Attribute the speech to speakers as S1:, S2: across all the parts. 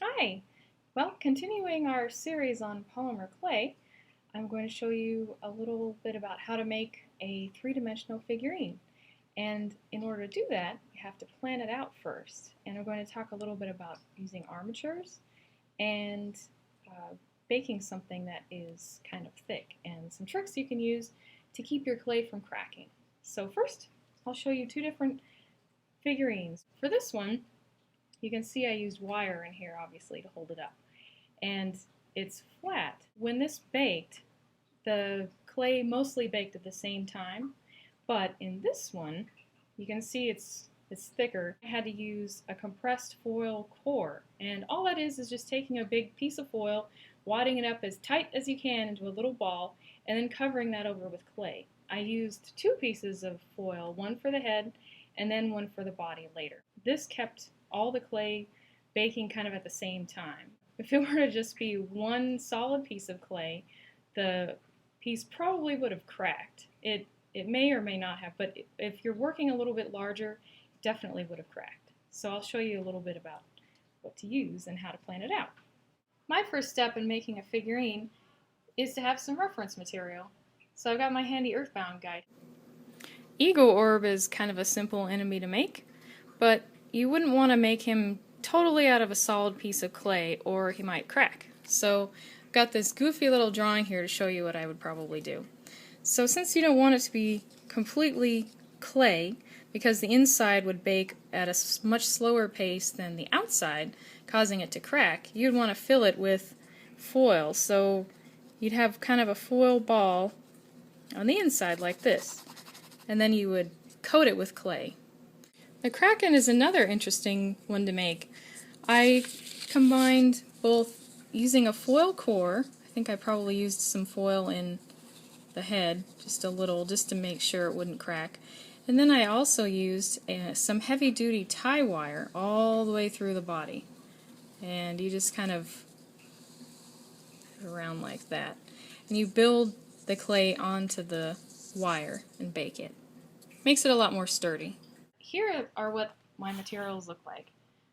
S1: Hi! Well, continuing our series on polymer clay, I'm going to show you a little bit about how to make a three-dimensional figurine. And in order to do that, you have to plan it out first. And I'm going to talk a little bit about using armatures and uh, baking something that is kind of thick and some tricks you can use to keep your clay from cracking. So first, I'll show you two different figurines. For this one, you can see I used wire in here, obviously, to hold it up. And it's flat. When this baked, the clay mostly baked at the same time, but in this one, you can see it's thicker. I had to use a compressed foil core, and all that is just taking a big piece of foil, wadding it up as tight as you can into a little ball, and then covering that over with clay. I used two pieces of foil, one for the head and then one for the body later. This kept all the clay baking kind of at the same time. If it were to just be one solid piece of clay, the piece probably would have cracked. It may or may not have, but if you're working a little bit larger, it definitely would have cracked. So I'll show you a little bit about what to use and how to plan it out. My first step in making a figurine is to have some reference material. So I've got my handy Earthbound guide. Ego Orb is kind of a simple enemy to make, but you wouldn't want to make him totally out of a solid piece of clay or he might crack. So I've got this goofy little drawing here to show you what I would probably do. So since you don't want it to be completely clay, because the inside would bake at a much slower pace than the outside, causing it to crack, you'd want to fill it with foil. So you'd have kind of a foil ball on the inside like this, and then you would coat it with clay. The Kraken is another interesting one to make. I combined both using a foil core. I think I probably used some foil in the head, just a little, just to make sure it wouldn't crack. And then I also used some heavy-duty tie wire all the way through the body. And you just kind of put it around like that. And you build the clay onto the wire and bake it. Makes it a lot more sturdy. Here are what my materials look like.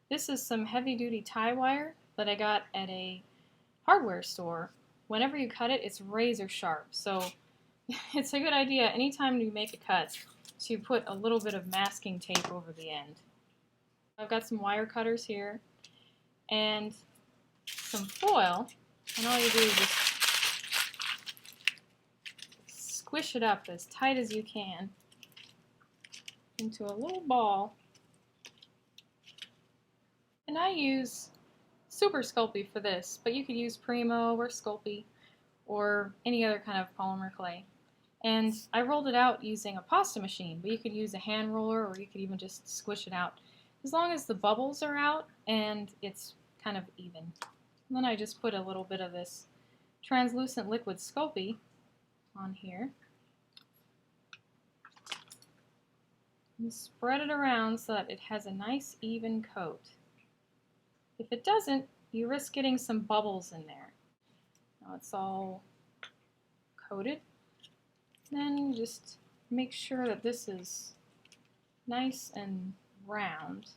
S1: This is some heavy-duty tie wire that I got at a hardware store. Whenever you cut it, it's razor sharp, so it's a good idea anytime you make a cut to put a little bit of masking tape over the end. I've got some wire cutters here and some foil, and all you do is just squish it up as tight as you can into a little ball. And I use Super Sculpey for this, but you could use Primo or Sculpey or any other kind of polymer clay. And I rolled it out using a pasta machine, but you could use a hand roller or you could even just squish it out. As long as the bubbles are out and it's kind of even. And then I just put a little bit of this translucent liquid Sculpey on here. And spread it around so that it has a nice even coat. If it doesn't, you risk getting some bubbles in there. Now it's all coated. Then just make sure that this is nice and round,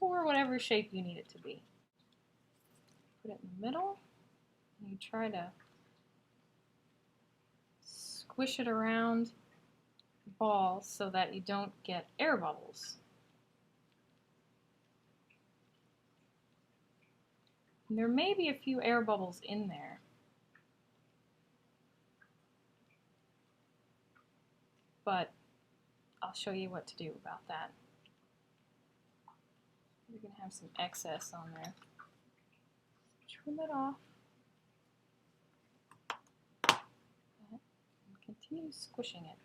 S1: or whatever shape you need it to be. Put it in the middle, and you try to squish it around the ball so that you don't get air bubbles. And there may be a few air bubbles in there. But I'll show you what to do about that. You're going to have some excess on there. Trim it off. And continue squishing it.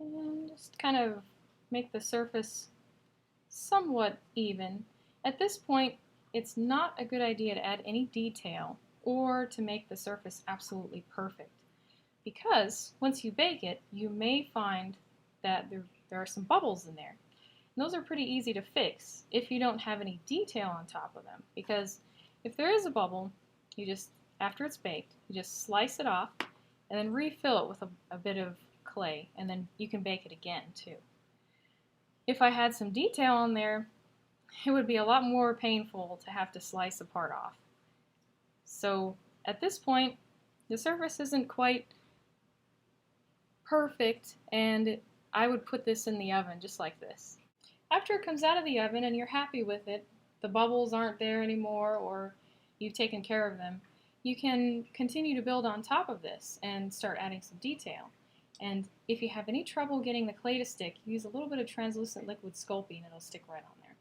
S1: And just kind of make the surface somewhat even. At this point, it's not a good idea to add any detail or to make the surface absolutely perfect, because once you bake it, you may find that there are some bubbles in there. And those are pretty easy to fix if you don't have any detail on top of them, because if there is a bubble, after it's baked, you just slice it off and then refill it with a bit of clay, and then you can bake it again too. If I had some detail on there, it would be a lot more painful to have to slice a part off. So at this point, the surface isn't quite perfect, and I would put this in the oven just like this. After it comes out of the oven and you're happy with it, the bubbles aren't there anymore, or you've taken care of them, you can continue to build on top of this and start adding some detail. And if you have any trouble getting the clay to stick, use a little bit of translucent liquid Sculpey and it'll stick right on there.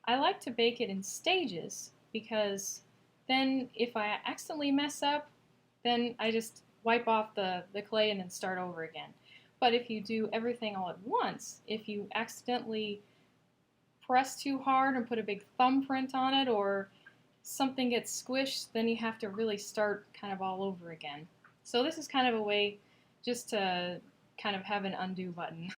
S1: I like to bake it in stages because then if I accidentally mess up, then I just wipe off the clay and then start over again. But if you do everything all at once, if you accidentally press too hard and put a big thumbprint on it, or something gets squished, then you have to really start kind of all over again. So this is kind of a way just to kind of have an undo button.